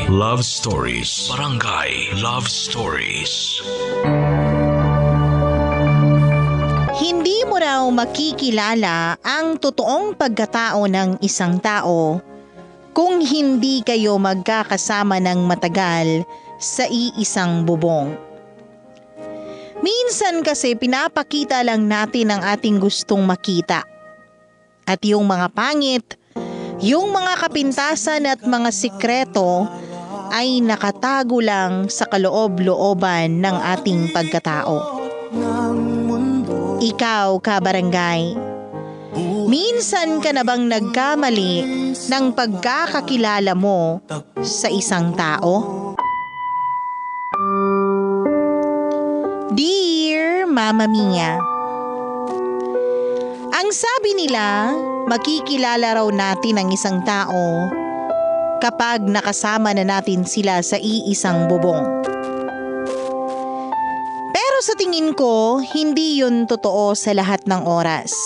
Love Stories. Barangay Love Stories. Hindi mo raw makikilala ang totoong pagkatao ng isang tao kung hindi kayo magkakasama ng matagal sa iisang bubong. Minsan kasi pinapakita lang natin ang ating gustong makita. At yung mga pangit, yung mga kapintasan at mga sikreto ay nakatago lang sa kaloob-looban ng ating pagkatao. Ikaw, kabarangay, minsan ka na bang nagkamali ng pagkakakilala mo sa isang tao? Dear Mama Mia, ang sabi nila, makikilala raw natin ang isang tao kapag nakasama na natin sila sa iisang bubong. Pero sa tingin ko, hindi yun totoo sa lahat ng oras.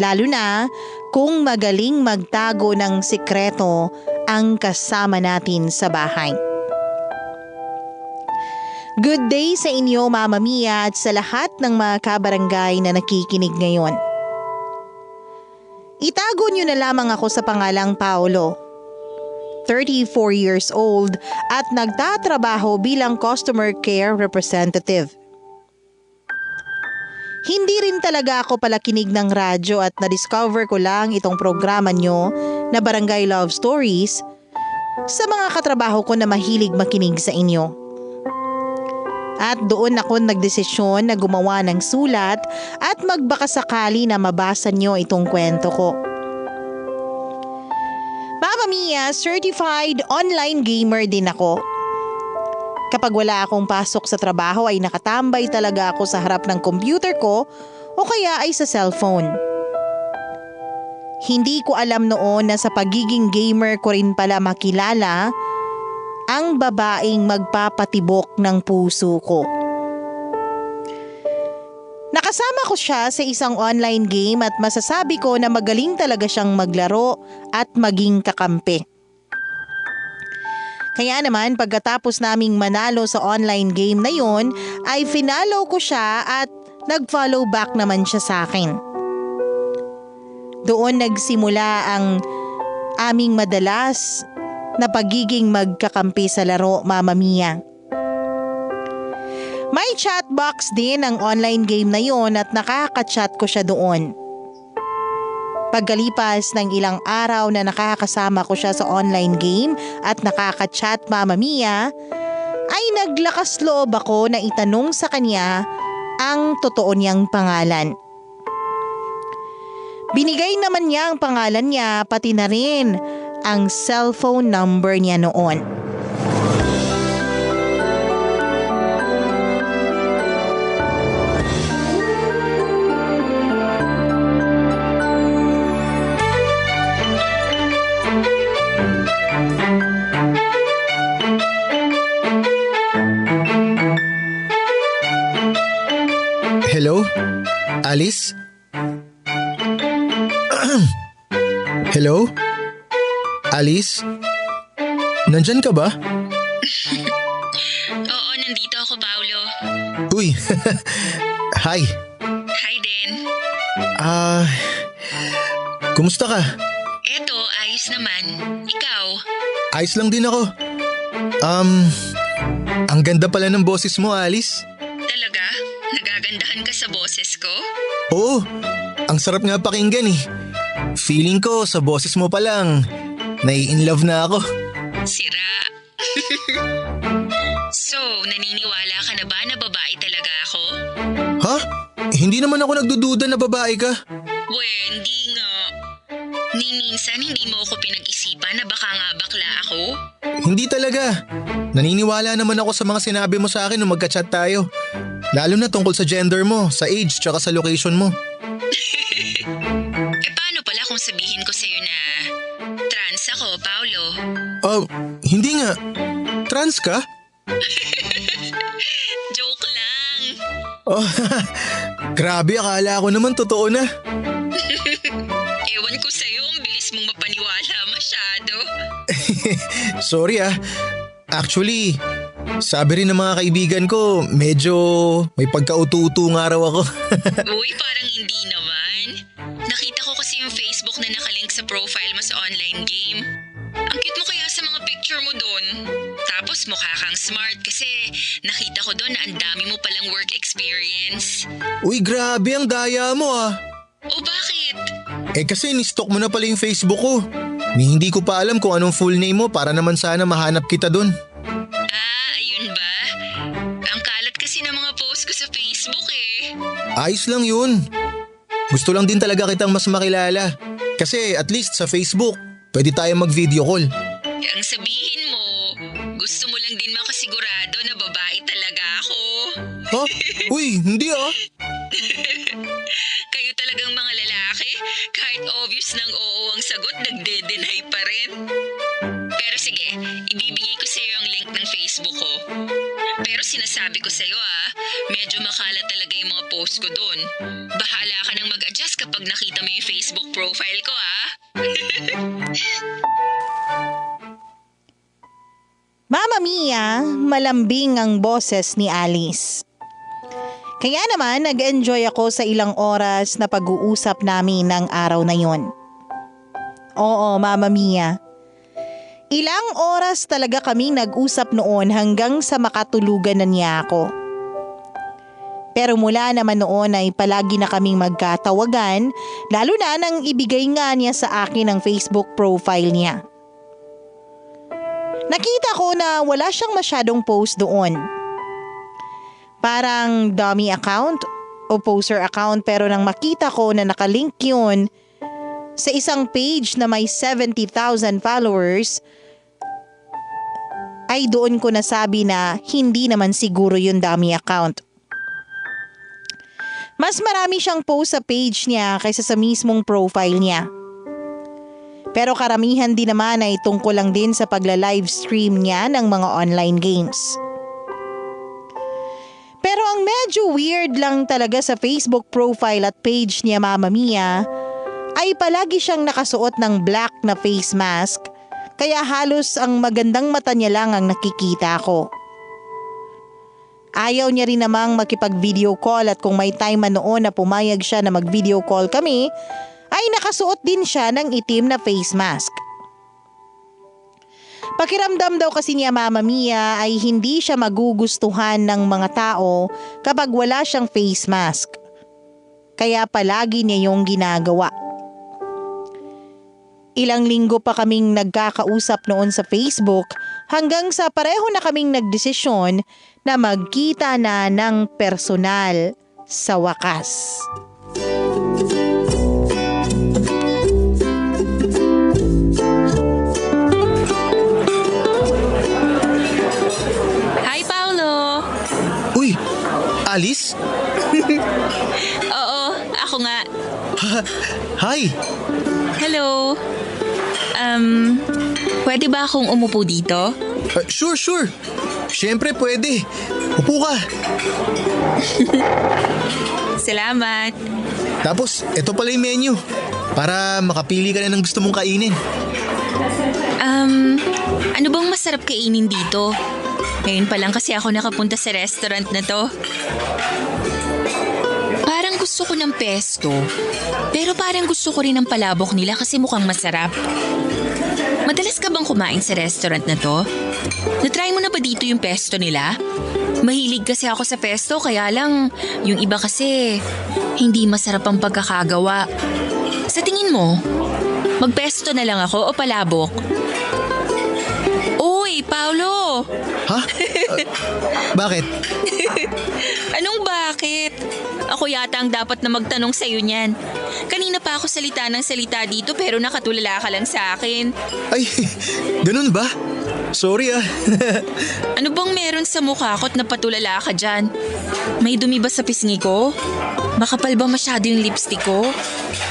Lalo na kung magaling magtago ng sikreto ang kasama natin sa bahay. Good day sa inyo, Mama Mia, at sa lahat ng mga kabarangay na nakikinig ngayon. Itago niyo na lamang ako sa pangalang Paolo. 34 years old at nagtatrabaho bilang customer care representative. Hindi rin talaga ako palakinig ng radyo at na-discover ko lang itong programa nyo na Barangay Love Stories sa mga katrabaho ko na mahilig makinig sa inyo. At doon ako nagdesisyon na gumawa ng sulat at magbakasakali na mabasa nyo itong kwento ko. Mama Mia, certified online gamer din ako. Kapag wala akong pasok sa trabaho ay nakatambay talaga ako sa harap ng computer ko o kaya ay sa cellphone. Hindi ko alam noon na sa pagiging gamer ko rin pala makilala ang babaeng magpapatibok ng puso ko. Nakasama ko siya sa isang online game at masasabi ko na magaling talaga siyang maglaro at maging kakampi. Kaya naman pagkatapos naming manalo sa online game na yon ay finalo ko siya at nag-follow back naman siya sa akin. Doon nagsimula ang aming madalas na pagiging magkakampi sa laro, Mama Mia. May chat box din ang online game na yon at nakaka-chat ko siya doon. Pagkalipas ng ilang araw na nakakasama ko siya sa online game at nakaka-chat, Mama Mia, ay naglakas loob ako na itanong sa kanya ang totoo niyang pangalan. Binigay naman niya ang pangalan niya pati na rin ang cellphone number niya noon. Hello? Alice? Hello? Alice? Nandyan ka ba? Oo, nandito ako, Paolo. Uy, hi. Hi din. Kumusta ka? Eto, ayos naman. Ikaw? Ayos lang din ako. Ang ganda pala ng boses mo, Alice. Talaga? Nagagandahan ka sa boses ko? Oo, ang sarap nga pakinggan eh. Feeling ko sa boses mo pa lang, nai-inlove na ako. Sira. So, naniniwala ka na ba na babae talaga ako? Ha? Hindi naman ako nagdududa na babae ka. Hindi nga. Ni minsan hindi mo ako pinag-isipan na baka nga bakla ako? Hindi talaga. Naniniwala naman ako sa mga sinabi mo sa akin nung magka-chat tayo. Lalo na tungkol sa gender mo, sa age, tsaka sa location mo. Paano pala kung sabihin ko sa'yo na trans ako, Paolo? Hindi nga. Trans ka? Joke lang. Oh, grabe, akala ko naman totoo na. Ewan ko sa'yo, ang bilis mong mapaniwala masyado. Sorry ah. Actually, sabi rin ng mga kaibigan ko, medyo may pagka-utu-utu nga raw ako. Uy, parang hindi naman. Nakita ko kasi yung Facebook na nakalink sa profile mo sa online game. Ang cute mo kaya sa mga picture mo doon. Tapos mukha kang smart kasi nakita ko doon na ang dami mo palang work experience. Uy, grabe ang daya mo ah. O bakit? Kasi ni-stalk mo na pala yung Facebook ko. Hindi ko pa alam kung anong full name mo para naman sana mahanap kita doon. Ayun ba? Ang kalat kasi ng mga post ko sa Facebook eh. Ayos lang yun. Gusto lang din talaga kitang mas makilala. Kasi at least sa Facebook, pwede tayo mag-video call. Ang sabihin mo, gusto mo lang din makasigurado na babae talaga ako. Ha? Uy, hindi ah. Kayo talagang mga lalaki, kahit obvious ng oo ang sagot, nagde-deny pa rin. Pero sige, ibibigay ko sa iyo ang link ng Facebook ko. Pero sinasabi ko sa iyo medyo makalat talaga yung mga post ko doon. Bahala ka nang mag-adjust kapag nakita mo yung Facebook profile ko Mama Mia, malambing ang boses ni Alice. Kaya naman nag-enjoy ako sa ilang oras na pag-uusap namin ng araw na yon. Oo, Mama Mia. Ilang oras talaga kaming nag-usap noon hanggang sa makatulugan na niya ako. Pero mula naman noon ay palagi na kaming magkatawagan, lalo na nang ibigay nga niya sa akin ang Facebook profile niya. Nakita ko na wala siyang masyadong post doon. Parang dummy account o poster account, pero nang makita ko na nakalink yun sa isang page na may 70,000 followers, ay doon ko nasabi na hindi naman siguro yun dummy account. Mas marami siyang post sa page niya kaysa sa mismong profile niya. Pero karamihan din naman ay tungkol lang din sa pagla-livestream niya ng mga online games. Pero ang medyo weird lang talaga sa Facebook profile at page niya, Mama Mia, ay palagi siyang nakasuot ng black na face mask, kaya halos ang magandang mata niya lang ang nakikita ko. Ayaw niya rin namang makipag-video call, at kung may time man noon na pumayag siya na mag-video call kami, ay nakasuot din siya ng itim na face mask. Pakiramdam daw kasi niya, Mama Mia, ay hindi siya magugustuhan ng mga tao kapag wala siyang face mask. Kaya palagi niya yung ginagawa. Ilang linggo pa kaming nagkakausap noon sa Facebook hanggang sa pareho na kaming nagdesisyon na magkita na ng personal sa wakas. Hi, Paolo! Uy, Alice? Oo, ako nga. Hi! Hello. Pwede ba akong umupo dito? Sure. Siyempre pwede. Upo ka. Salamat. Tapos, ito pala yung menu. Para makapili ka na ng gusto mong kainin. Ano bang masarap kainin dito? Ngayon pa lang kasi ako nakapunta sa restaurant na to. Parang gusto ko ng pesto. Pero parang gusto ko rin ng palabok nila kasi mukhang masarap. Madalas ka bang kumain sa restaurant na to? Na-try mo na ba dito yung pesto nila? Mahilig kasi ako sa pesto, kaya lang yung iba kasi hindi masarap ang pagkakagawa. Sa tingin mo, magpesto na lang ako o palabok? Uy, Paolo! Ha? Bakit? Anong bakit? Ako yata ang dapat na magtanong sa'yo niyan. Kanina pa ako salita ng salita dito pero nakatulala ka lang sa akin. Ay, ganun ba? Sorry ah. Ano bang meron sa mukha ko at napatulala ka dyan? May dumi ba sa pisngi ko? Makapal ba masyado yung lipstick ko?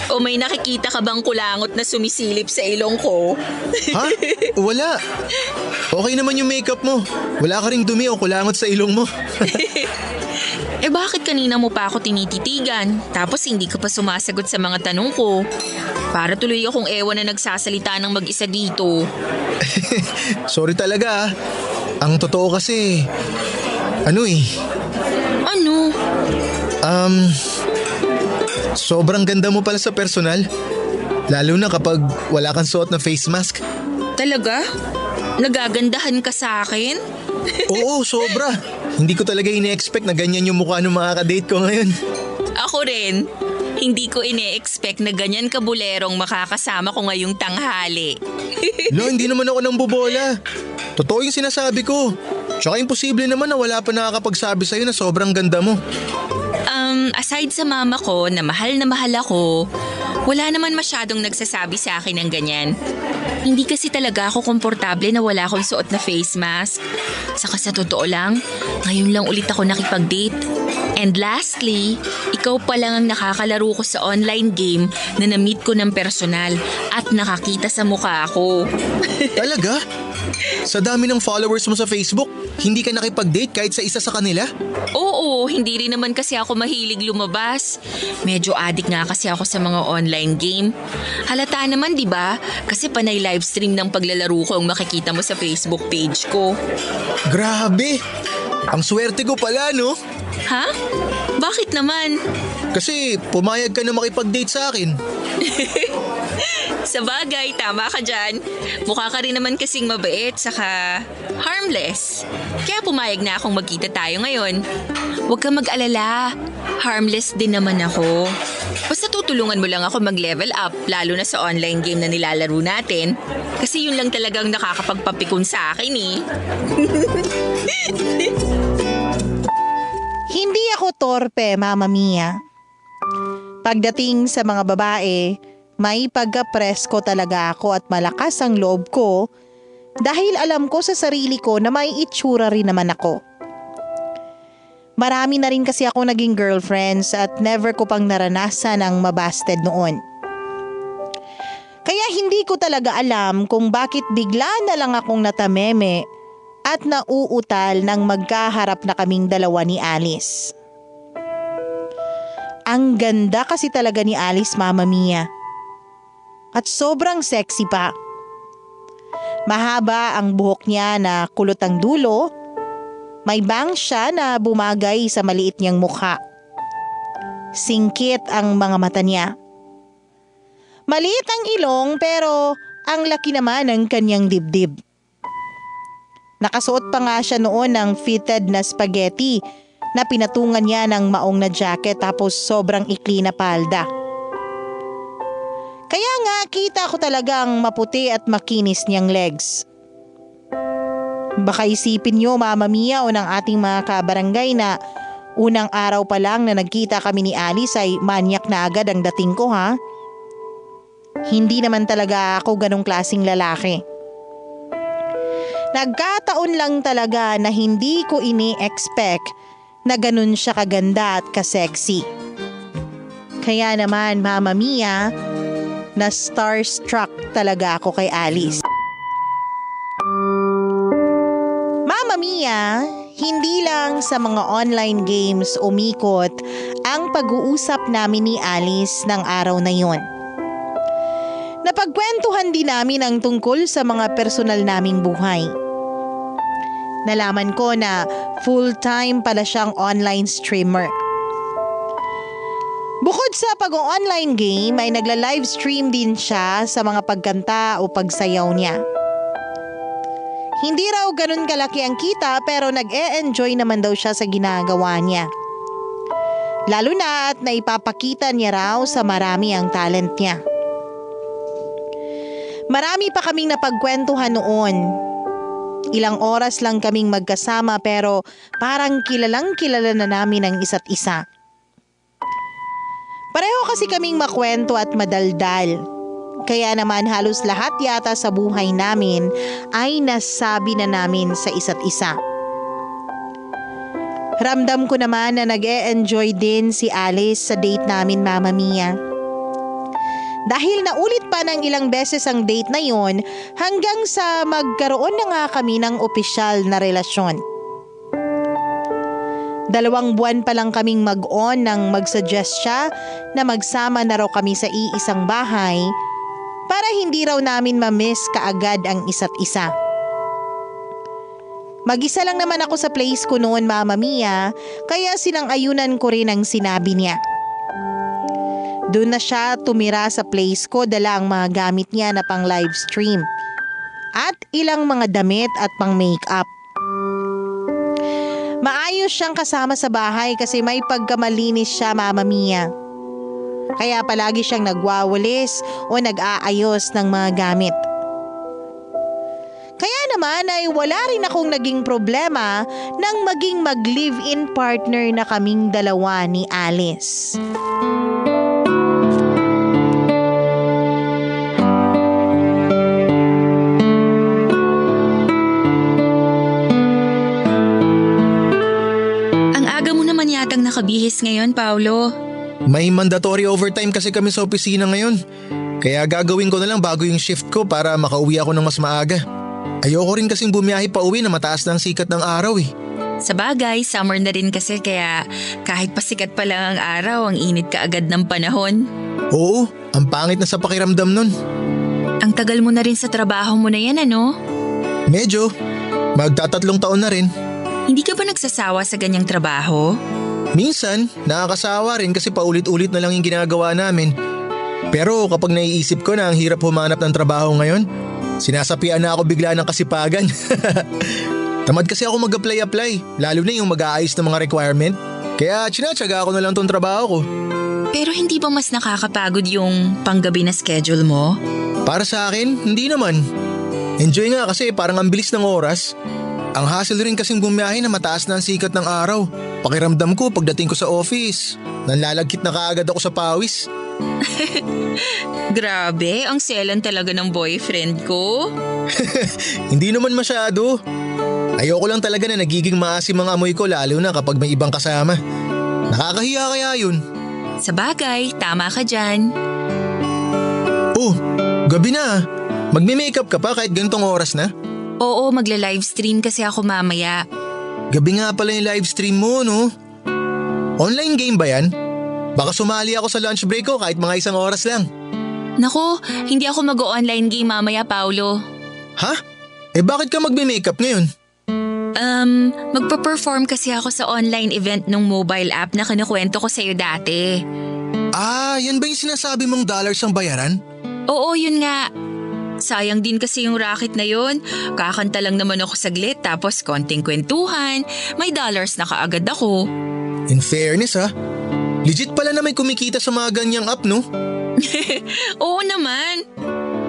O may nakikita ka bang kulangot na sumisilip sa ilong ko? Ha? Wala. Okay naman yung makeup mo. Wala ka ring dumi o kulangot sa ilong mo. Bakit kanina mo pa ako tinititigan? Tapos hindi ka pa sumasagot sa mga tanong ko. Para tuloy akong ewan na nagsasalita ng mag-isa dito. Sorry talaga ah. Ang totoo kasi, ano, Ano? sobrang ganda mo pala sa personal. Lalo na kapag wala kang suot na face mask. Talaga? Nagagandahan ka sa akin? Oo, sobra. Hindi ko talaga ine-expect na ganyan yung mukha ng makakadate ko ngayon. Ako rin. Hindi ko ine-expect na ganyan kabulerong makakasama ko ngayong tanghali. Lo, hindi naman ako nang bobola. Totoo yung sinasabi ko. Tsaka imposible naman na wala pa nakakapagsabi sa'yo na sobrang ganda mo. Aside sa mama ko na mahal ako, wala naman masyadong nagsasabi sa akin ng ganyan. Hindi kasi talaga ako komportable na wala akong suot na face mask. Saka sa totoo lang, ngayon lang ulit ako nakipag-date. And lastly, ikaw pa lang ang nakakalaro ko sa online game na na-meet ko ng personal at nakakita sa mukha ko. Talaga? Sa dami ng followers mo sa Facebook, hindi ka nakipag-date kahit sa isa sa kanila? Oo, hindi rin naman kasi ako mahilig lumabas. Medyo addict nga kasi ako sa mga online game. Halata naman, di ba? Kasi panay livestream ng paglalaro ko ang makikita mo sa Facebook page ko. Grabe! Ang swerte ko pala, no? Ha? Bakit naman? Kasi pumayag ka na makipag-date sa akin. Sa bagay, tama ka dyan. Mukha ka rin naman kasing mabait, saka harmless. Kaya pumayag na akong magkita tayo ngayon. Huwag kang mag-alala. Harmless din naman ako. Basta tutulungan mo lang ako mag-level up, lalo na sa online game na nilalaro natin. Kasi yun lang talagang nakakapagpapikon sa akin eh. Hindi ako torpe, Mama Mia. Pagdating sa mga babae, may pagka-presko talaga ako at malakas ang loob ko dahil alam ko sa sarili ko na may itsura rin naman ako. Marami na rin kasi ako naging girlfriends at never ko pang naranasan ang mabasted noon. Kaya hindi ko talaga alam kung bakit bigla na lang akong natameme at nauutal nang magkaharap na kaming dalawa ni Alice. Ang ganda kasi talaga ni Alice, Mama Mia. At sobrang sexy pa. Mahaba ang buhok niya na kulot ang dulo. May bangs siya na bumagay sa maliit niyang mukha. Singkit ang mga mata niya. Maliit ang ilong pero ang laki naman ng kanyang dibdib. Nakasuot pa nga siya noon ng fitted na spaghetti na pinatungan niya ng maong na jacket tapos sobrang ikli na palda. Kaya nga kita ko talagang maputi at makinis niyang legs. Baka isipin niyo, Mama Mia, o ng ating mga kabarangay na unang araw pa lang na nagkita kami ni Alice ay manyak na agad ang dating ko, ha? Hindi naman talaga ako ganong klaseng lalaki. Nagkataon lang talaga na hindi ko ini-expect na ganun siya kaganda at kasexy. Kaya naman, Mama Mia, na starstruck talaga ako kay Alice. Mama Mia, hindi lang sa mga online games umikot ang pag-uusap namin ni Alice ng araw na yon. Napagkwentuhan din namin ang tungkol sa mga personal naming buhay. Nalaman ko na full-time pala siyang online streamer. Bukod sa pag-online game ay nagla-livestream din siya sa mga pagkanta o pagsayaw niya. Hindi raw ganun kalaki ang kita pero nag-e-enjoy naman daw siya sa ginagawa niya. Lalo na at naipapakita niya raw sa marami ang talent niya. Marami pa kaming napagkwentuhan noon. Ilang oras lang kaming magkasama pero parang kilalang kilala na namin ang isa't isa. Pareho kasi kaming makwento at madaldal. Kaya naman halos lahat yata sa buhay namin ay nasabi na namin sa isa't isa. Ramdam ko naman na nag-e-enjoy din si Alice sa date namin, Mama Mia. Dahil naulit pa ng ilang beses ang date na yon hanggang sa magkaroon na nga kami ng opisyal na relasyon. 2 buwan pa lang kaming mag-on nang mag-suggest siya na magsama na raw kami sa iisang bahay para hindi raw namin ma-miss kaagad ang isa't isa. Mag-isa lang naman ako sa place ko noon, Mama Mia, kaya sinang-ayunan ko rin ang sinabi niya. Doon na siya tumira sa place ko, dala ang mga gamit niya na pang live stream at ilang mga damit at pang makeup. Maayos siyang kasama sa bahay kasi may pagkamalinis siya, Mama Mia. Kaya palagi siyang nagwawalis o nag-aayos ng mga gamit. Kaya naman ay wala rin akong naging problema nang maging mag-live-in partner na kaming dalawa ni Alice. Ang aga mo naman yatang nakabihis ngayon, Paolo. May mandatory overtime kasi kami sa opisina ngayon. Kaya gagawin ko na lang bago yung shift ko para makauwi ako ng mas maaga. Ayoko rin kasing bumiyahe pa uwi na mataas na ang sikat ng araw eh. Sa bagay, summer na rin kasi kaya kahit pasikat pa lang ang araw, ang init ka agad ng panahon. Oo, ang pangit na sa pakiramdam nun. Ang tagal mo na rin sa trabaho mo na yan, ano? Medyo, magtatatlong taon na rin. Hindi ka ba nagsasawa sa ganyang trabaho? Minsan, nakakasawa rin kasi paulit-ulit na lang yung ginagawa namin. Pero kapag naiisip ko na ang hirap humanap ng trabaho ngayon, sinasapian na ako bigla ng kasipagan. Tamad kasi ako mag-apply, lalo na yung mag-aayos ng mga requirement. Kaya tsinatsaga ako na lang tong trabaho ko. Pero hindi ba mas nakakapagod yung panggabi na schedule mo? Para sa akin, hindi naman. Enjoy nga kasi parang ang bilis ng oras. Ang hassle rin kasing bumiyahe na mataas na ang sikat ng araw. Pakiramdam ko pagdating ko sa office, nanlalagkit na kaagad ako sa pawis. Grabe, ang selan talaga ng boyfriend ko. Hindi naman masyado. Ayoko lang talaga na nagiging maasim ang amoy ko lalo na kapag may ibang kasama. Nakakahiya kaya yun. Sa bagay, tama ka dyan. Oh, gabi na. Magme-makeup ka pa kahit ganitong oras na? Oo, magla-livestream kasi ako mamaya. Gabi nga pala yung live stream mo, no? Online game ba yan? Baka sumali ako sa lunch break ko kahit mga 1 oras lang. Nako, hindi ako mag-online game mamaya, Paolo. Ha? Eh bakit ka magme-makeup ngayon? Magpa-perform kasi ako sa online event ng mobile app na kinukwento ko sa'yo dati. Ah, yan ba yung sinasabi mong dollars ang bayaran? Oo, yun nga. Sayang din kasi yung racket na yun. Kakanta lang naman ako saglit tapos konting kwentuhan. May dollars na kaagad ako. In fairness ha, legit pala na may kumikita sa mga ganyang app, no? Oo naman.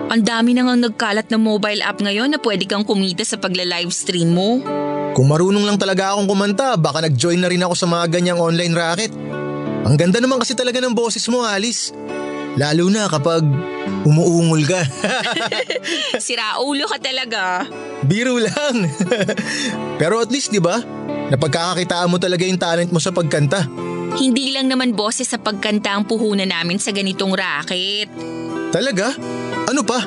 Ang dami na ngang nagkalat ng mobile app ngayon na pwede kang kumita sa pagla-livestream mo. Kung marunong lang talaga akong kumanta, baka nag-join na rin ako sa mga ganyang online racket. Ang ganda naman kasi talaga ng boses mo, Alice. Lalo na kapag umuungol ka. Siraulo ka talaga. Biro lang. Pero at least, di ba? Napagkakakitaan mo talaga yung talent mo sa pagkanta. Hindi lang naman boses sa pagkanta ang puhunan namin sa ganitong racket. Talaga? Ano pa?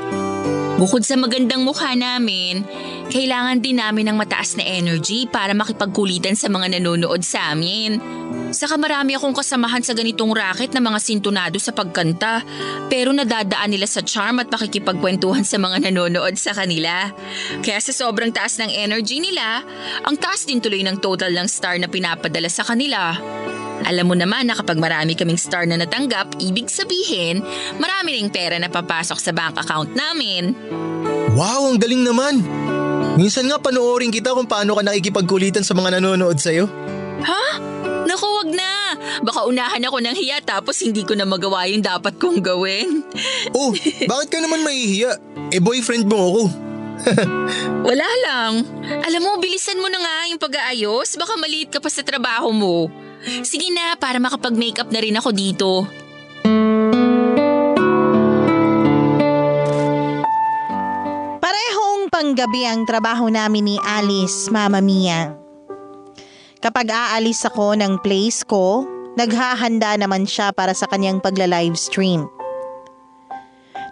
Bukod sa magandang mukha namin, kailangan din namin ng mataas na energy para makipagkulitan sa mga nanonood sa amin. Saka marami akong kasamahan sa ganitong racket na mga sintonado sa pagkanta, pero nadadaan nila sa charm at pakikipagkwentuhan sa mga nanonood sa kanila. Kaya sa sobrang taas ng energy nila, ang taas din tuloy ng total ng star na pinapadala sa kanila. Alam mo naman na kapag marami kaming star na natanggap, ibig sabihin, marami ring pera na papasok sa bank account namin. Wow, ang galing naman. Minsan nga panoorin kita kung paano ka nakikipagkulitan sa mga nanonood sa'yo. Ha? Naku, wag na. Baka unahan ako ng hiya tapos hindi ko na magawa yung dapat kong gawin. Oh, bakit ka naman mahihiya? Eh boyfriend mo ako. Wala lang. Alam mo, bilisan mo na nga yung pag-aayos. Baka maliit ka pa sa trabaho mo. Sige na, para makapag-makeup na rin ako dito. Parehong panggabi ang trabaho namin ni Alice, Mama Mia. Kapag aalis ako ng place ko, naghahanda naman siya para sa kanyang pagla-livestream.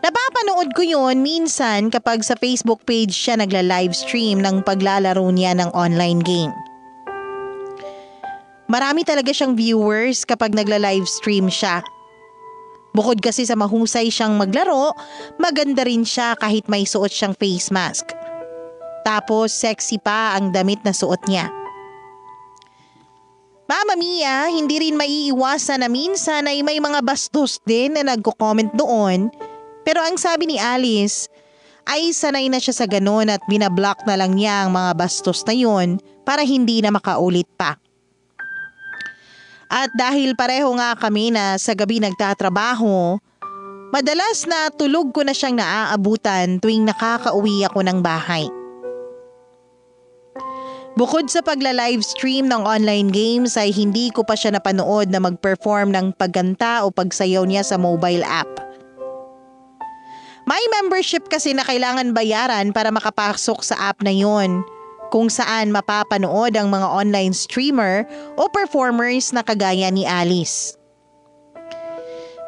Napapanood ko yun minsan kapag sa Facebook page siya nagla-livestream ng paglalaro niya ng online game. Marami talaga siyang viewers kapag nagla-livestream siya. Bukod kasi sa mahusay siyang maglaro, maganda rin siya kahit may suot siyang face mask. Tapos sexy pa ang damit na suot niya. Mama Mia, hindi rin maiiwasan na minsan ay may mga bastos din na nagko-comment doon. Pero ang sabi ni Alice ay sanay na siya sa ganun at binablock na lang niya ang mga bastos na yun para hindi na makaulit pa. At dahil pareho nga kami na sa gabi nagtatrabaho, madalas na tulog ko na siyang naaabutan tuwing nakakauwi ako ng bahay. Bukod sa pagla-livestream ng online games ay hindi ko pa siya napanood na mag-perform ng pagganta o pagsayaw niya sa mobile app. May membership kasi na kailangan bayaran para makapasok sa app na yon, kung saan mapapanood ang mga online streamer o performers na kagaya ni Alice.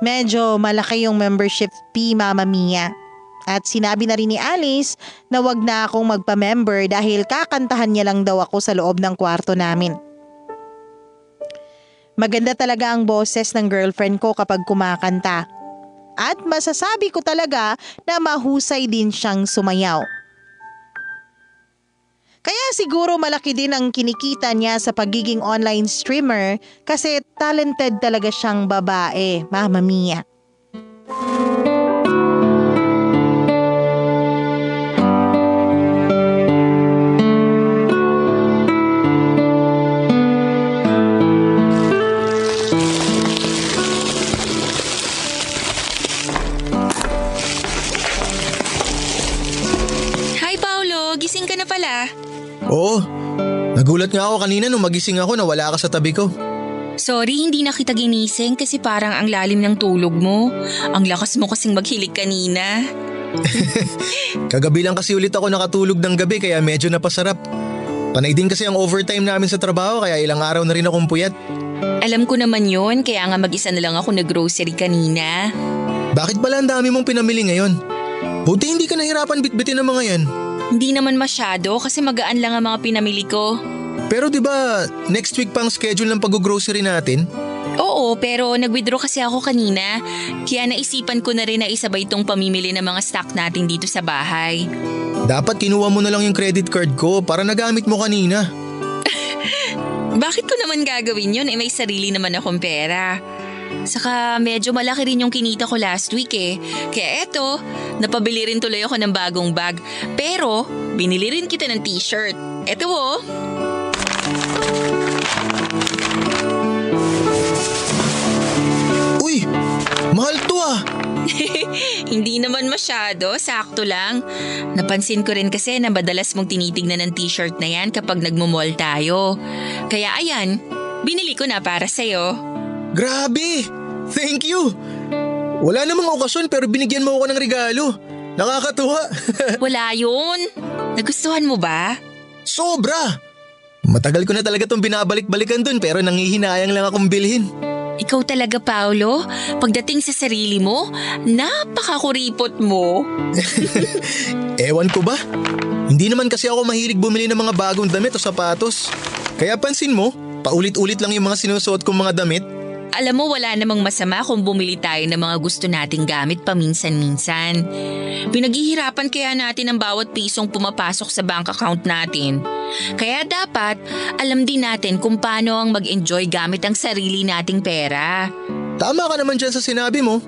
Medyo malaki yung membership fee, Mama Mia. At sinabi na rin ni Alice na wag na akong magpa-member dahil kakantahan niya lang daw ako sa loob ng kwarto namin. Maganda talaga ang boses ng girlfriend ko kapag kumakanta. At masasabi ko talaga na mahusay din siyang sumayaw. Kaya siguro malaki din ang kinikita niya sa pagiging online streamer kasi talented talaga siyang babae, Mama Mia. Gising ka na pala. Oo, nagulat nga ako kanina nung magising ako na wala ka sa tabi ko. Sorry, hindi na kita ginising kasi parang ang lalim ng tulog mo. Ang lakas mo kasing maghilig kanina. Kagabi lang kasi ulit ako nakatulog ng gabi kaya medyo napasarap. Panay din kasi ang overtime namin sa trabaho kaya ilang araw na rin akong puyat. Alam ko naman yon, kaya nga mag-isa na lang ako nag-grocery kanina. Bakit pala ang dami mong pinamili ngayon? Buti hindi ka nahirapan bitbitin ng mga yan. Hindi naman masyado kasi magaan lang ang mga pinamili ko. Pero 'di ba next week pa ang schedule ng pag-grocery natin? Oo, pero nag-withdraw kasi ako kanina. Kaya naisipan ko na rin na isabay itong pamimili ng mga stock natin dito sa bahay. Dapat kinuha mo na lang yung credit card ko para nagamit mo kanina. Bakit ko naman gagawin yun? May sarili naman akong pera. Saka medyo malaki rin yung kinita ko last week eh. Kaya eto, napabili rin tuloy ako ng bagong bag. Pero binili rin kita ng t-shirt. Eto oh. Uy, mahal to ah. Hindi naman masyado, sakto lang. Napansin ko rin kasi na madalas mong tinitignan ng t-shirt na yan kapag nagmumall tayo. Kaya ayan, binili ko na para sa'yo. Grabe! Thank you! Wala namang okasyon pero binigyan mo ako ng regalo. Nakakatuwa. Wala yun. Nagustuhan mo ba? Sobra! Matagal ko na talaga itong binabalik-balikan dun pero nangihinayang lang akong bilhin. Ikaw talaga, Paolo. Pagdating sa sarili mo, napakakuripot mo. Ewan ko ba? Hindi naman kasi ako mahilig bumili ng mga bagong damit o sapatos. Kaya pansin mo, paulit-ulit lang yung mga sinusuot kong mga damit. Alam mo, wala namang masama kung bumili tayo ng mga gusto nating gamit paminsan-minsan. Pinaghihirapan kaya natin ang bawat pisong pumapasok sa bank account natin. Kaya dapat, alam din natin kung paano ang mag-enjoy gamit ang sarili nating pera. Tama ka naman dyan sa sinabi mo.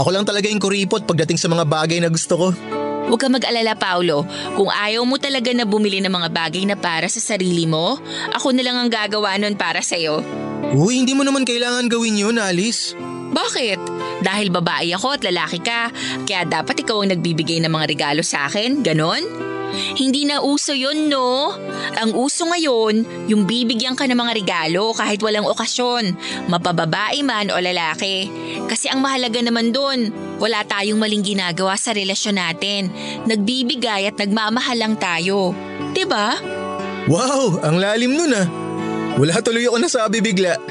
Ako lang talaga yung kuripot pagdating sa mga bagay na gusto ko. Huwag ka mag-alala, Paolo. Kung ayaw mo talaga na bumili ng mga bagay na para sa sarili mo, ako na lang ang gagawa nun para sa'yo. Uy, hindi mo naman kailangan gawin yun, Alice. Bakit? Dahil babae ako at lalaki ka, kaya dapat ikaw ang nagbibigay ng mga regalo sa akin, ganon? Hindi na uso yun, no? Ang uso ngayon, yung bibigyan ka ng mga regalo kahit walang okasyon, mapababae man o lalaki. Kasi ang mahalaga naman dun, wala tayong maling ginagawa sa relasyon natin. Nagbibigay at nagmamahal lang tayo. Diba? Wow, ang lalim nun ah. Wala tuloy ako nasabi bigla.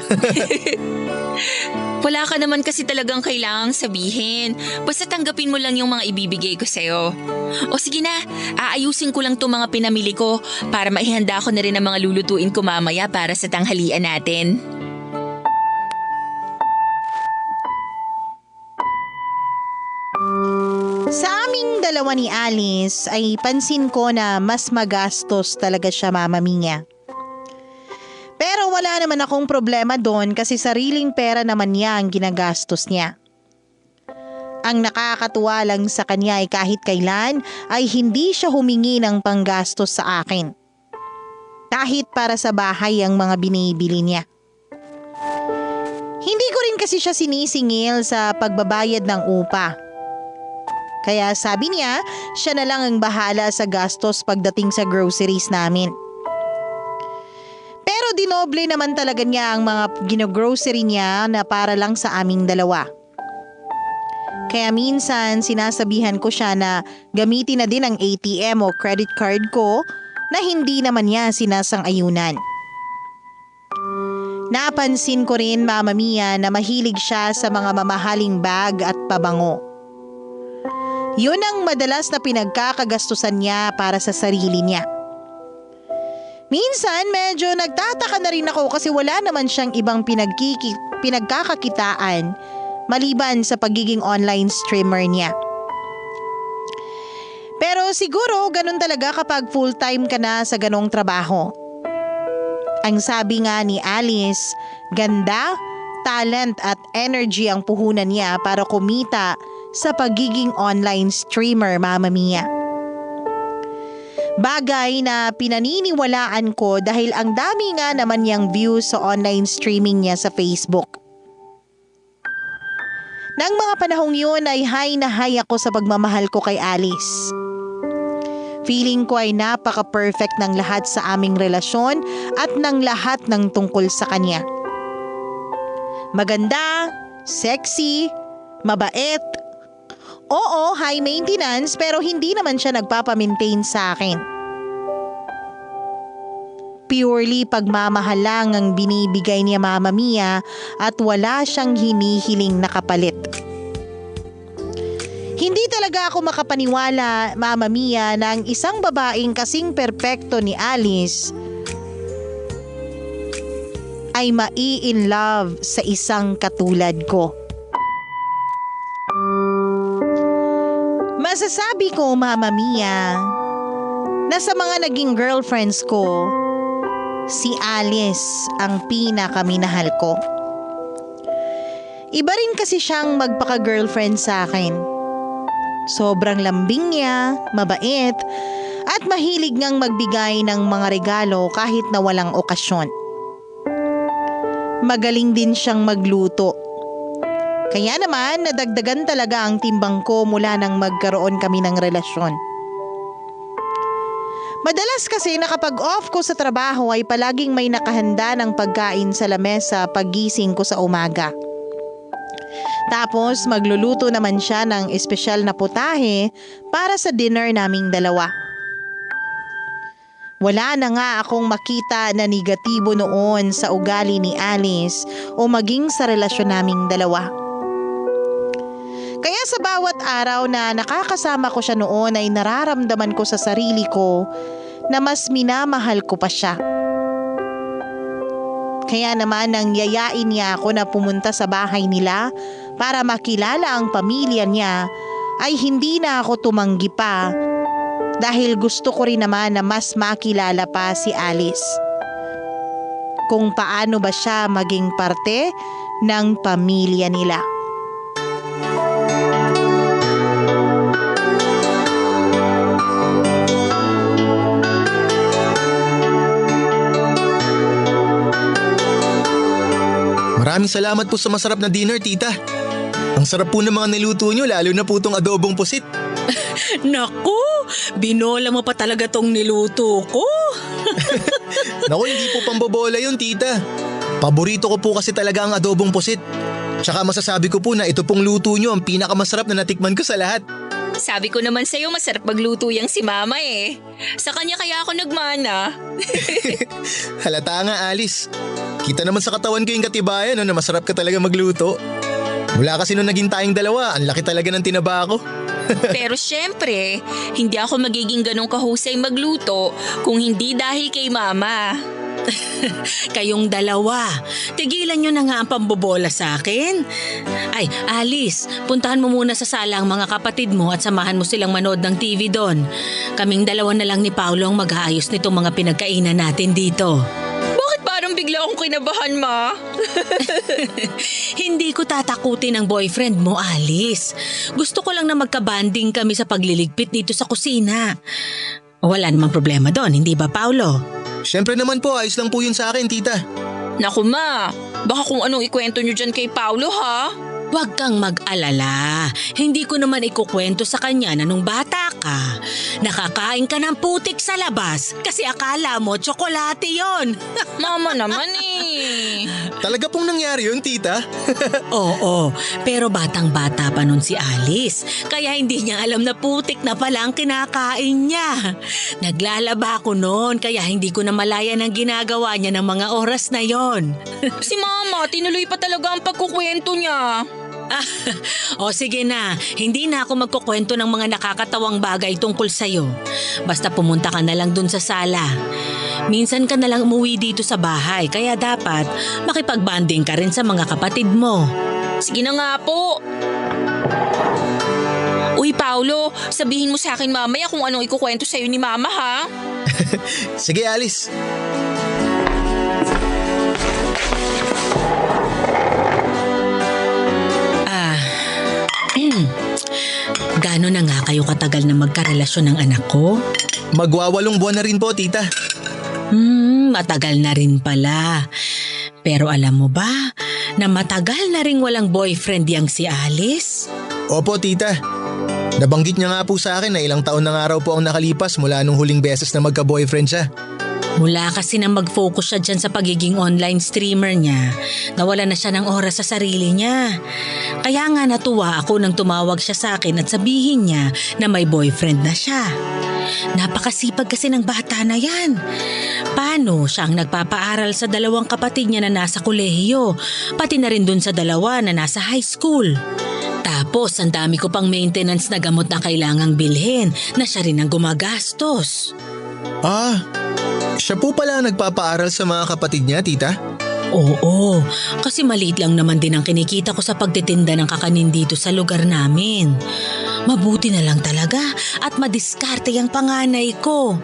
Wala ka naman kasi talagang kailangang sabihin. Basta tanggapin mo lang yung mga ibibigay ko sa'yo. O sige na, aayusin ko lang itong mga pinamili ko para maihanda ko na rin ang mga lulutuin ko mamaya para sa tanghalian natin. dalawa ni Alice ay pansin ko na mas magastos talaga siya, Mama Mia. Pero wala naman akong problema doon kasi sariling pera naman niya ang ginagastos niya. Ang nakakatuwa lang sa kanya ay kahit kailan ay hindi siya humingi ng panggastos sa akin. Kahit para sa bahay ang mga binibili niya. Hindi ko rin kasi siya sinisingil sa pagbabayad ng upa. Kaya sabi niya, siya na lang ang bahala sa gastos pagdating sa groceries namin. Pero dinoble naman talaga niya ang mga ginogrocery niya na para lang sa aming dalawa. Kaya minsan sinasabihan ko siya na gamitin na din ang ATM o credit card ko na hindi naman niya sinasang-ayunan. Napansin ko rin, Mama Mia, na mahilig siya sa mga mamahaling bag at pabango. Yun ang madalas na pinagkakagastusan niya para sa sarili niya. Minsan medyo nagtataka na rin ako kasi wala naman siyang ibang pinagkakakitaan maliban sa pagiging online streamer niya. Pero siguro ganun talaga kapag full-time ka na sa ganong trabaho. Ang sabi nga ni Alice, ganda, talent at energy ang puhunan niya para kumita sa pagiging online streamer, Mama Mia. Bagay na pinaniniwalaan ko dahil ang dami nga naman niyang views sa online streaming niya sa Facebook. Nang mga panahong yun ay high na high ako sa pagmamahal ko kay Alice. Feeling ko ay napaka-perfect ng lahat sa aming relasyon at ng lahat ng tungkol sa kanya. Maganda, sexy, mabait. Oo, high maintenance pero hindi naman siya nagpapamaintain sa akin. Purely pagmamahal lang ang binibigay niya, Mama Mia, at wala siyang hinihiling na kapalit. Hindi talaga ako makapaniwala, Mama Mia, na ang isang babaeng kasing perpekto ni Alice ay mai-in love sa isang katulad ko. Masasabi ko, Mama Mia, na sa mga naging girlfriends ko, si Alice ang pinakaminahal ko. Iba rin kasi siyang magpaka-girlfriend sa akin. Sobrang lambing niya, mabait, at mahilig ngang magbigay ng mga regalo kahit na walang okasyon. Magaling din siyang magluto. Kaya naman nadagdagan talaga ang timbang ko mula nang magkaroon kami ng relasyon. Madalas kasi na kapag off ko sa trabaho ay palaging may nakahanda ng pagkain sa lamesa paggising ko sa umaga. Tapos magluluto naman siya ng espesyal na putahe para sa dinner naming dalawa. Wala na nga akong makita na negatibo noon sa ugali ni Alice o maging sa relasyon naming dalawa. Kaya sa bawat araw na nakakasama ko siya noon ay nararamdaman ko sa sarili ko na mas minamahal ko pa siya. Kaya naman nang yayain niya ako na pumunta sa bahay nila para makilala ang pamilya niya ay hindi na ako tumanggi pa dahil gusto ko rin naman na mas makilala pa si Alice. Kung paano ba siya maging parte ng pamilya nila. Maraming salamat po sa masarap na dinner, tita. Ang sarap po ng mga niluto nyo, lalo na po itong adobong pusit. Naku, binola mo pa talaga tong niluto ko. Naku, hindi po pambobola yun, tita. Paborito ko po kasi talaga ang adobong pusit. Tsaka masasabi ko po na ito pong luto nyo ang pinakamasarap na natikman ko sa lahat. Sabi ko naman sa'yo masarap magluto yang si Mama eh. Sa kanya kaya ako nagmana. Halata nga, Alice. Kita naman sa katawan ko yung katibayan na masarap ka talaga magluto. Mula kasi nung naging tayong dalawa, ang laki talaga ng tinaba ko. Pero syempre, hindi ako magiging ganong kahusay magluto kung hindi dahil kay Mama. Kayong dalawa, tigilan nyo na nga ang pambobola sa akin. Ay, Alice, puntahan mo muna sa sala ang mga kapatid mo at samahan mo silang manood ng TV doon. Kaming dalawa na lang ni Paolo ang mag-aayos nitong mga pinagkainan natin dito. Bakit parang bigla akong kinabahan, Ma? Hindi ko tatakutin ang boyfriend mo, Alice. Gusto ko lang na magkabanding kami sa pagliligpit dito sa kusina. Wala namang problema doon, hindi ba, Paolo? Siyempre naman po, ayos lang po yun sa akin, tita. Naku, Ma. Baka kung anong ikwento nyo dyan kay Paolo, ha? Huwag kang mag-alala. Hindi ko naman ikukwento sa kanya na nung bata ka, nakakain ka ng putik sa labas kasi akala mo tsokolate yon. Mama naman eh. Talaga pong nangyari yun, tita? Oo, pero batang-bata pa nun si Alice, kaya hindi niya alam na putik na pala ang kinakain niya. Naglalaba ako noon, kaya hindi ko na malaya ng ginagawa niya ng mga oras na yon. Si Mama, tinuloy pa talaga ang pagkukwento niya. O sige na, hindi na ako magkukwento ng mga nakakatawang bagay tungkol sa'yo. Basta pumunta ka na lang dun sa sala. Minsan ka na lang umuwi dito sa bahay, kaya dapat makipagbanding ka rin sa mga kapatid mo. Sige na nga po. Uy, Paolo, sabihin mo sa akin mamaya kung anong ikukwento sa'yo ni Mama, ha? Sige, Alice. Gaano na nga kayo katagal na magkarelasyon ng anak ko? Magwawalong buwan na rin po, tita. Matagal na rin pala. Pero alam mo ba na matagal na rin walang boyfriend yang si Alice? Opo, tita. Nabanggit niya nga po sa akin na ilang taon na nga raw po ang nakalipas mula nung huling beses na magka-boyfriend siya. Mula kasi na mag-focus siya dyan sa pagiging online streamer niya, nawala na siya ng oras sa sarili niya. Kaya nga natuwa ako nang tumawag siya sa akin at sabihin niya na may boyfriend na siya. Napakasipag kasi ng bata na yan. Paano siya ang nagpapaaral sa dalawang kapatid niya na nasa kolehiyo, pati na rin dun sa dalawa na nasa high school. Tapos ang dami ko pang maintenance na gamot na kailangang bilhin na siya rin ang gumagastos. Siya po pala ang nagpapaaral sa mga kapatid niya, tita? Oo, kasi maliit lang naman din ang kinikita ko sa pagtitinda ng kakanin dito sa lugar namin. Mabuti na lang talaga at madiskarte ang panganay ko.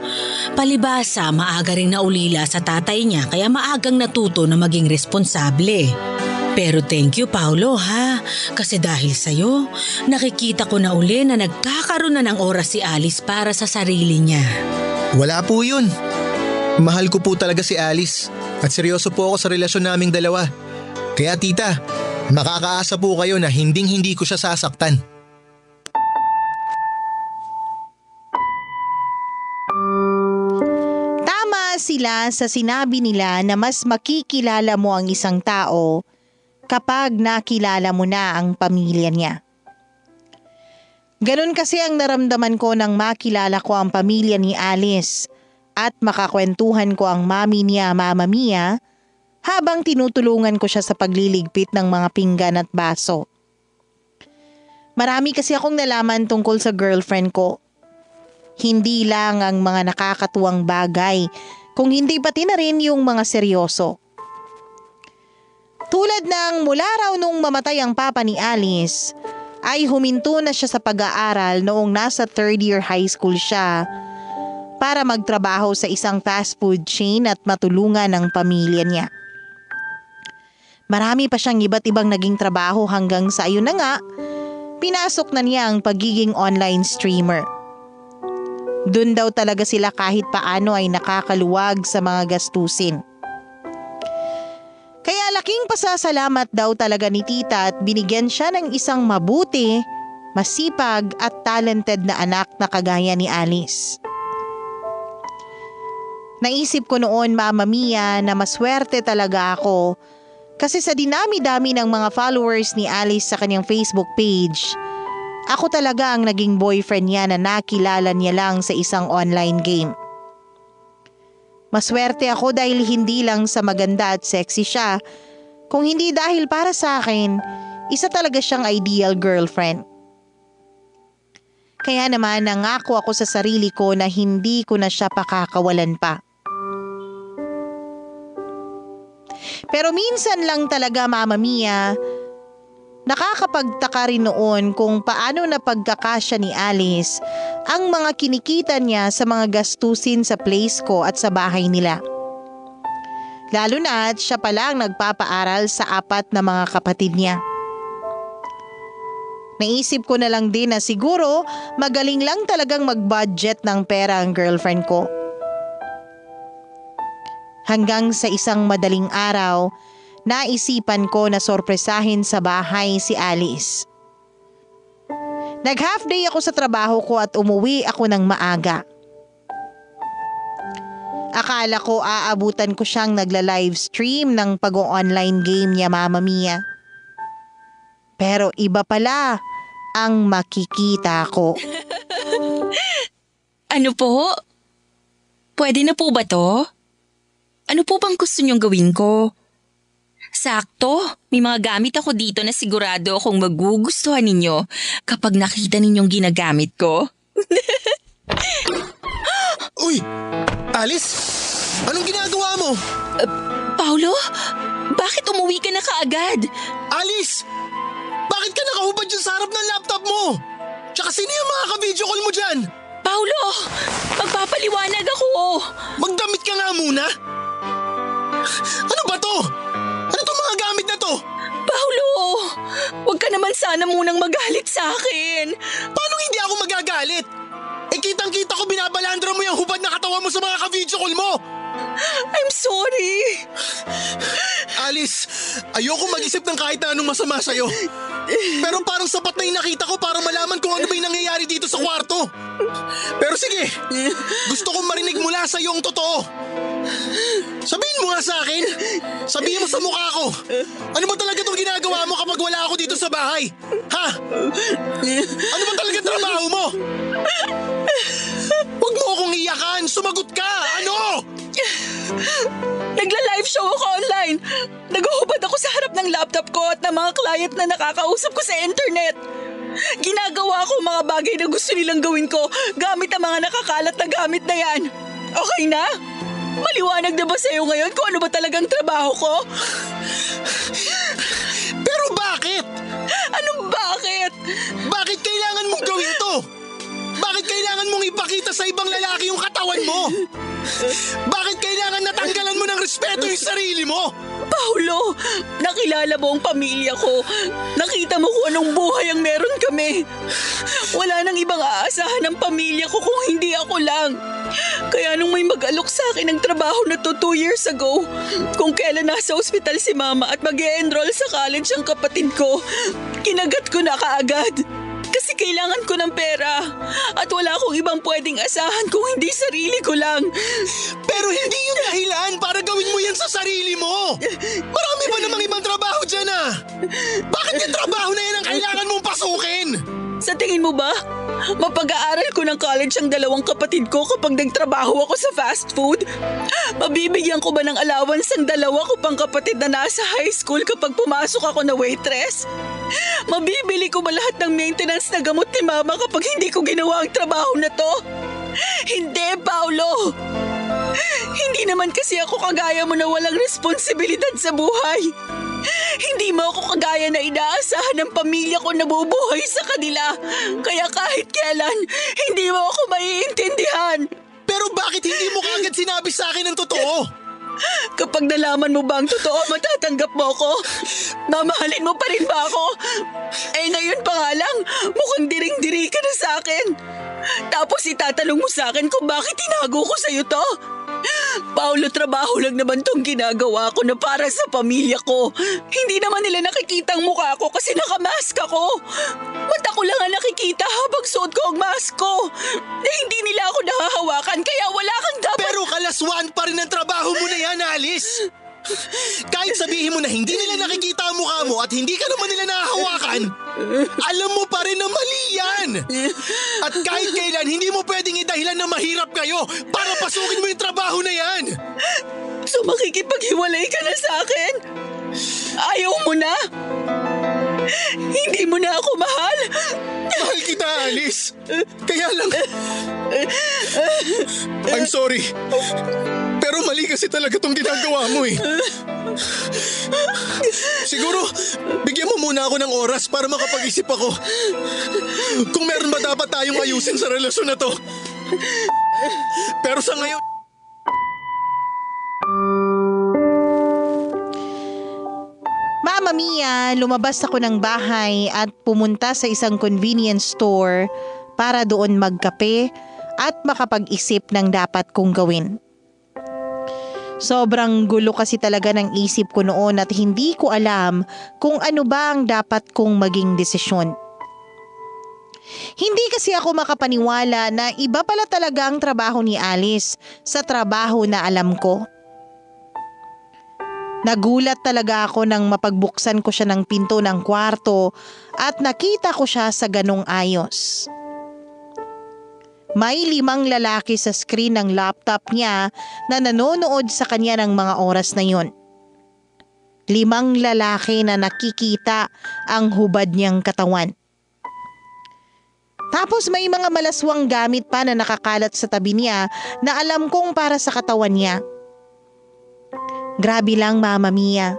Palibasa, maaga ring naulila sa tatay niya kaya maagang natuto na maging responsable. Pero thank you, Paolo, ha? Kasi dahil sa'yo, nakikita ko na uli na nagkakaroon na ng oras si Alice para sa sarili niya. Wala po yun. Mahal ko po talaga si Alice at seryoso po ako sa relasyon naming dalawa. Kaya tita, makakaasa po kayo na hinding-hindi ko siya sasaktan. Tama sila sa sinabi nila na mas makikilala mo ang isang tao kapag nakilala mo na ang pamilya niya. Ganun kasi ang naramdaman ko nang makilala ko ang pamilya ni Alice at makakwentuhan ko ang mami niya, Mama Mia, habang tinutulungan ko siya sa pagliligpit ng mga pinggan at baso. Marami kasi akong nalaman tungkol sa girlfriend ko. Hindi lang ang mga nakakatuwang bagay, kung hindi pati na rin yung mga seryoso. Tulad ng mula raw nung mamatay ang papa ni Alice, ay huminto na siya sa pag-aaral noong nasa third year high school siya para magtrabaho sa isang fast food chain at matulungan ang pamilya niya. Marami pa siyang iba't ibang naging trabaho hanggang sa ayun na nga, pinasok na niya ang pagiging online streamer. Doon daw talaga sila kahit paano ay nakakaluwag sa mga gastusin. Kaya laking pasasalamat daw talaga ni tita at binigyan siya ng isang mabuti, masipag at talented na anak na kagaya ni Alice. Naisip ko noon, Mama Mia, na maswerte talaga ako kasi sa dinami-dami ng mga followers ni Alice sa kanyang Facebook page, ako talaga ang naging boyfriend niya na nakilala niya lang sa isang online game. Maswerte ako dahil hindi lang sa maganda at sexy siya, kung hindi dahil para sa akin, isa talaga siyang ideal girlfriend. Kaya naman nangako ako sa sarili ko na hindi ko na siya pakakawalan pa. Pero minsan lang talaga, Mama Mia, nakakapagtaka rin noon kung paano napagkakasya ni Alice ang mga kinikita niya sa mga gastusin sa place ko at sa bahay nila. Lalo na at siya palang nagpapaaral sa 4 na mga kapatid niya. Naisip ko na lang din na siguro magaling lang talagang mag-budget ng pera ang girlfriend ko. Hanggang sa isang madaling araw, naisipan ko na sorpresahin sa bahay si Alice. Nag-half day ako sa trabaho ko at umuwi ako ng maaga. Akala ko aabutan ko siyang nagla-live stream ng pag-online game niya, Mama Mia. Pero iba pala ang makikita ko. Ano po? Pwede na po ba to? Ano po bang gusto niyong gawin ko? Sakto, may mga gamit ako dito na sigurado akong magugustuhan ninyo kapag nakita ninyong ginagamit ko. Uy! Alice! Anong ginagawa mo? Paolo, bakit umuwi ka na kaagad? Alice! Bakit ka nakahubad dyan sa harap ng laptop mo? Tsaka sino yung mga ka-video call mo dyan? Paolo, magpapaliwanag ako. Magdamit ka nga muna! Ano ba to? Ano tong mga gamit na to? Paolo, huwag ka naman sana munang magalit sa akin. Paano hindi ako magagalit? Eh kitang-kita ko binabalandra mo yung hubad na katawan mo sa mga ka-video call mo! I'm sorry. Alice, ayoko mag-isip ng kahit na anong masama sa'yo. Pero parang sapat na yung nakita ko para malaman kung ano ba yung nangyayari dito sa kwarto. Pero sige, gusto kong marinig mula sa'yo ang totoo. Sabihin mo nga sa akin. Sabihin mo sa mukha ko. Ano ba talaga itong ginagawa mo kapag wala ako dito sa bahay? Ha? Ano ba talaga trabaho mo? Huwag mo akong iyakan. Sumagot ka. Ano? Nagla-live show ako online. Naguhubad ako sa harap ng laptop ko at ng mga client na nakakausap ko sa internet. Ginagawa ko mga bagay na gusto nilang gawin ko gamit ang mga nakakalat na gamit na yan. Okay na? Maliwanag na ba sa'yo ngayon kung ano ba talagang trabaho ko? Pero bakit? Anong bakit? Bakit kailangan mong gawin to? Bakit kailangan mong ipakita sa ibang lalaki yung katawan mo? Bakit kailangan natanggalan mo ng respeto yung sarili mo? Paulo, nakilala mo ang pamilya ko. Nakita mo kung anong buhay ang meron kami. Wala nang ibang aasahan ng pamilya ko kung hindi ako lang. Kaya nung may mag-alok sa akin ng trabaho na to 2 years ago, kung kailan nasa ospital si mama at mag-e-enroll sa college ang kapatid ko, kinagat ko na kaagad. Kasi kailangan ko ng pera at wala akong ibang pwedeng asahan kung hindi sarili ko lang. Pero hindi yung dahilan para gawin mo yan sa sarili mo. Marami pa namang ibang trabaho dyan ah. Bakit yung trabaho na yan ang kailangan mong pasukin? Sa tingin mo ba, mapag-aaral ko ng college ang 2 kapatid ko kapag nagtrabaho ako sa fast food? Mabibigyan ko ba ng allowance ang 2 ko pang kapatid na nasa high school kapag pumasok ako na waitress? Mabibili ko ba lahat ng maintenance na gamot ni mama kapag hindi ko ginawa ang trabaho na to? Hindi, Paulo! Hindi naman kasi ako kagaya mo na walang responsibilidad sa buhay. Hindi mo ako kagaya na inaasahan ng pamilya ko na bubuhay sa kanila. Kaya kahit kailan, hindi mo ako maiintindihan. Pero bakit hindi mo kagad sinabi sa akin ang totoo? Kapag nalaman mo ba ang totoo, matatanggap mo ako? Mamahalin mo pa rin ba ako? Eh ngayon pa nga lang, mukhang diring-diri ka na sa akin. Tapos itatanong mo sa akin kung bakit tinago ko sa'yo to? Paulo, trabaho lang naman tong ginagawa ko na para sa pamilya ko. Hindi naman nila nakikita ang mukha ko kasi nakamask ako. Mata ko lang ang nakikita habang suot ko ang mask ko. Eh, hindi nila ako nahahawakan kaya wala kang dapat... Pero kalaswaan pa rin ang trabaho mo na yan, Alice. Kahit sabihin mo na hindi nila nakikita ang mukha mo at hindi ka naman nila nahahawakan, alam mo pa rin na mali yan. At kahit kailan, hindi mo pwedeng idahilan na mahirap kayo para pasukin mo yung trabaho na yan. So makikipaghiwalay ka na sa akin? Ayaw mo na? Hindi mo na ako mahal. Mahal kita, Alice. Kaya lang... I'm sorry. Pero mali kasi talaga tong ginagawa mo eh. Siguro, bigyan mo muna ako ng oras para makapag-isip ako. Kung meron ba dapat tayong ayusin sa relasyon na to. Pero sa ngayon... Mama Mia, lumabas ako ng bahay at pumunta sa isang convenience store para doon magkape at makapag-isip ng dapat kong gawin. Sobrang gulo kasi talaga ng isip ko noon at hindi ko alam kung ano ba ang dapat kong maging desisyon. Hindi kasi ako makapaniwala na iba pala talaga ang trabaho ni Alice sa trabaho na alam ko. Nagulat talaga ako nang mapagbuksan ko siya ng pinto ng kwarto at nakita ko siya sa ganong ayos. May 5 lalaki sa screen ng laptop niya na nanonood sa kanya ng mga oras na yon. 5 lalaki na nakikita ang hubad niyang katawan. Tapos may mga malaswang gamit pa na nakakalat sa tabi niya na alam kong para sa katawan niya. Grabe lang, Mama Mia.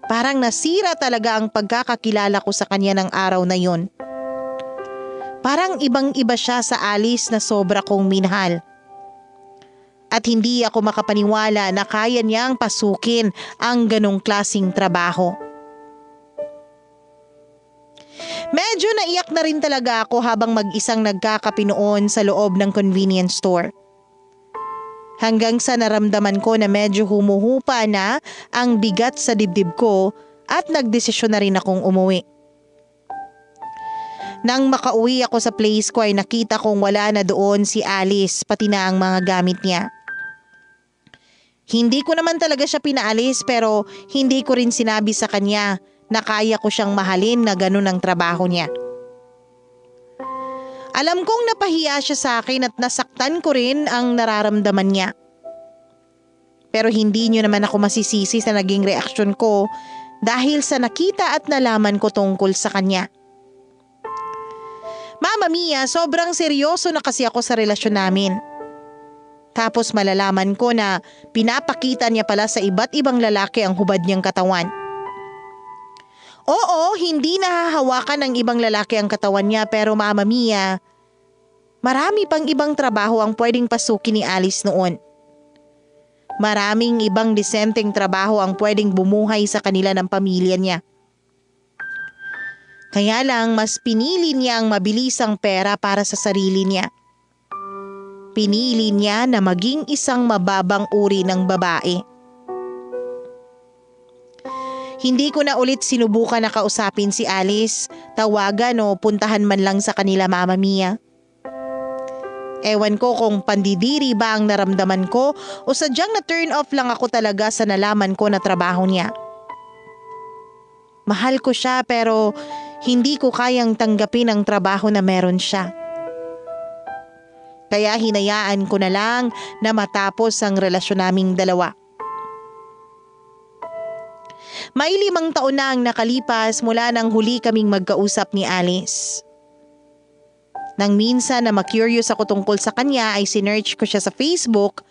Parang nasira talaga ang pagkakakilala ko sa kanya ng araw na yon. Parang ibang-iba siya sa Alice na sobra kong minahal. At hindi ako makapaniwala na kaya niyang pasukin ang ganong klaseng trabaho. Medyo naiyak na rin talaga ako habang mag-isang nagkakape noon sa loob ng convenience store. Hanggang sa naramdaman ko na medyo humuhupa na ang bigat sa dibdib ko at nagdesisyon na rin akong umuwi. Nang makauwi ako sa place ko ay nakita kong wala na doon si Alice pati na ang mga gamit niya. Hindi ko naman talaga siya pinaalis pero hindi ko rin sinabi sa kanya na kaya ko siyang mahalin na ganun ang trabaho niya. Alam kong napahiya siya sa akin at nasaktan ko rin ang nararamdaman niya. Pero hindi niyo naman ako masisisi sa naging reaksyon ko dahil sa nakita at nalaman ko tungkol sa kanya. Mama Mia, sobrang seryoso na kasi ako sa relasyon namin. Tapos malalaman ko na pinapakita niya pala sa iba't ibang lalaki ang hubad niyang katawan. Oo, hindi nahahawakan ng ibang lalaki ang katawan niya pero Mama Mia, marami pang ibang trabaho ang pwedeng pasukin ni Alice noon. Maraming ibang disenteng trabaho ang pwedeng bumuhay sa kanila ng pamilya niya. Kaya lang mas pinili niya ang mabilisang pera para sa sarili niya. Pinili niya na maging isang mababang uri ng babae. Hindi ko na ulit sinubukan na kausapin si Alice, tawagan o puntahan man lang sa kanila, Mama Mia. Ewan ko kung pandidiri ba ang naramdaman ko o sadyang na turn off lang ako talaga sa nalaman ko na trabaho niya. Mahal ko siya pero hindi ko kayang tanggapin ang trabaho na meron siya. Kaya hinayaan ko na lang na matapos ang relasyon naming dalawa. May 5 taon na ang nakalipas mula nang huli kaming magkausap ni Alice. Nang minsan na ma-curious ako tungkol sa kanya ay sinearch ko siya sa Facebook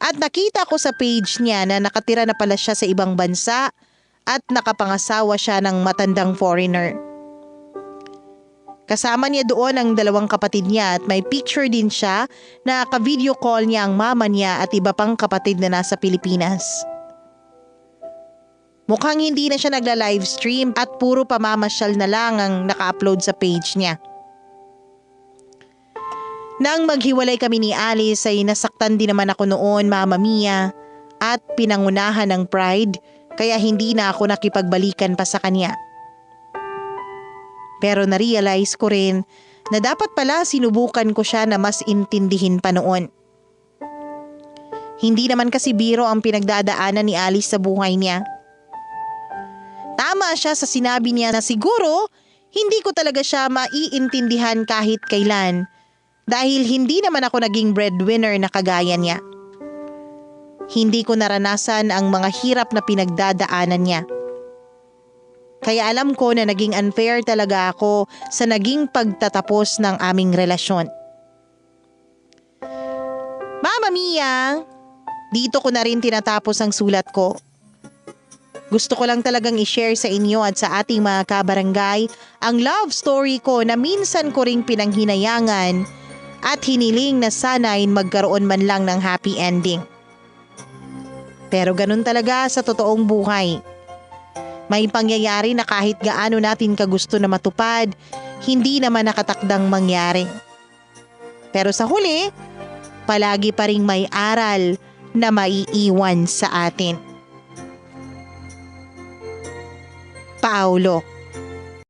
at nakita ko sa page niya na nakatira na pala siya sa ibang bansa at nakapangasawa siya ng matandang foreigner. Kasama niya doon ang 2 kapatid niya at may picture din siya na ka-video call niya ang mama niya at iba pang kapatid na nasa Pilipinas. Mukhang hindi na siya nagla-livestream at puro pamamasyal na lang ang naka-upload sa page niya. Nang maghiwalay kami ni Alice ay nasaktan din naman ako noon, Mama Mia, at pinangunahan ng pride kaya hindi na ako nakipagbalikan pa sa kanya. Pero na-realize ko rin na dapat pala sinubukan ko siya na mas intindihin pa noon. Hindi naman kasi biro ang pinagdadaanan ni Alice sa buhay niya. Tama siya sa sinabi niya na siguro hindi ko talaga siya maiintindihan kahit kailan dahil hindi naman ako naging breadwinner na kagaya niya. Hindi ko naranasan ang mga hirap na pinagdadaanan niya. Kaya alam ko na naging unfair talaga ako sa naging pagtatapos ng aming relasyon. Mama Mia, dito ko na rin tinatapos ang sulat ko. Gusto ko lang talagang i-share sa inyo at sa ating mga kabarangay ang love story ko na minsan ko ring pinanghinayangan at hiniling na sana'y magkaroon man lang ng happy ending. Pero ganun talaga sa totoong buhay. May pangyayari na kahit gaano natin kagusto na matupad, hindi naman nakatakdang mangyari. Pero sa huli, palagi pa ring may aral na maiiwan sa atin. Paulo.